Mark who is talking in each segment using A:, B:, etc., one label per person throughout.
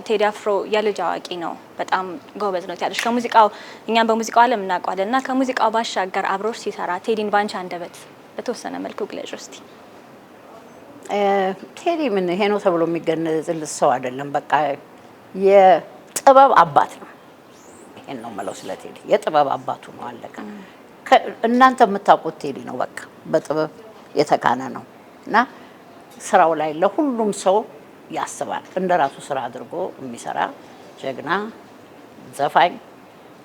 A: ቴዲ አፍሮ የልጅ አዋቂ ነው፣ በጣም ጎበዝ ነው ያለሽ። ከሙዚቃው እኛም በሙዚቃው ዓለም እናውቀዋለንና ከሙዚቃው ባሻገር አብሮሽ ሲሰራ ቴዲን ባንቺ አንደበት በተወሰነ መልኩ ግለጭ እስቲ።
B: ቴዲ ምን ይሄ ነው ተብሎ የሚገለጽልሽ ሰው አይደለም። በቃ የጥበብ አባት ነው። ይሄን ነው የምለው ስለ ቴዲ፣ የጥበብ አባቱ ነው አለቀ። እናንተ የምታውቁት ቴዲ ነው በቃ በጥበብ የተካነ ነው እና ስራው ላይ ለሁሉም ሰው ያስባል። እንደራሱ ስራ አድርጎ የሚሰራ ጀግና ዘፋኝ፣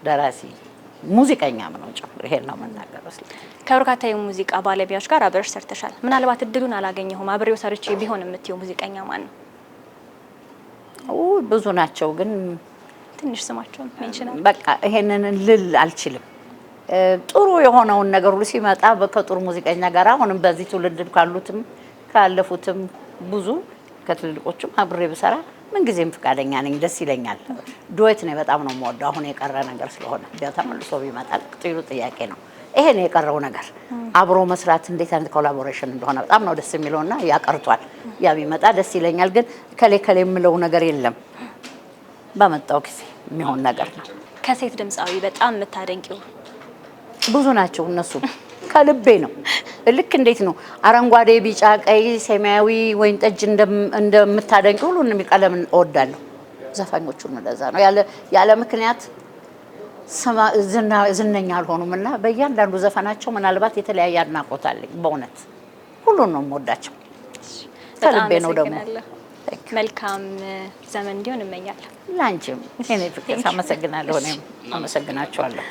B: ደራሲ፣ ሙዚቀኛም ነው ጭምር። ይሄን ነው የምናገረው።
A: ከበርካታ የሙዚቃ ባለሙያዎች ጋር አብረሽ ሰርተሻል። ምናልባት እድሉን አላገኘሁም አብሬው ሰርቼ ቢሆን የምትይው ሙዚቀኛ ማን ነው?
B: ብዙ ናቸው ግን
A: ትንሽ ስማቸውን ሜንሽን
B: በቃ ይሄንን ልል አልችልም። ጥሩ የሆነውን ነገር ሁሉ ሲመጣ ከጥሩ ሙዚቀኛ ጋር አሁንም በዚህ ትውልድ ካሉትም ካለፉትም ብዙ ከትልልቆቹም አብሬ ብሰራ ምን ጊዜም ፍቃደኛ ነኝ፣ ደስ ይለኛል። ዱዌት ነው በጣም ነው የምወደው። አሁን የቀረ ነገር ስለሆነ ተመልሶ ቢመጣል ጥሩ ጥያቄ ነው። ይሄ ነው የቀረው ነገር። አብሮ መስራት እንዴት አይነት ኮላቦሬሽን እንደሆነ በጣም ነው ደስ የሚለውና ያቀርቷል። ያ ቢመጣ ደስ ይለኛል። ግን ከሌ የምለው ነገር የለም። በመጣው ጊዜ የሚሆን ነገር ነው።
A: ከሴት ድምጻዊ በጣም የምታደንቂው?
B: ብዙ ናቸው እነሱ ከልቤ ነው። ልክ እንዴት ነው አረንጓዴ፣ ቢጫ፣ ቀይ፣ ሰማያዊ፣ ወይን ጠጅ እንደምታደንቂ ሁሉንም ቀለም እወዳለሁ። ዘፋኞቹን እንደዛ ነው ያለ ምክንያት ዝነኛ አልሆኑምና በእያንዳንዱ ዘፈናቸው ምናልባት የተለያየ አድናቆት አለኝ። በእውነት ሁሉን ነው የምወዳቸው። ከልቤ ነው ደግሞ።
A: መልካም ዘመን እንዲሆን እመኛለሁ።
B: ላንቺም እኔ ፍቅር አመሰግናለሁ። እኔም አመሰግናቸዋለሁ።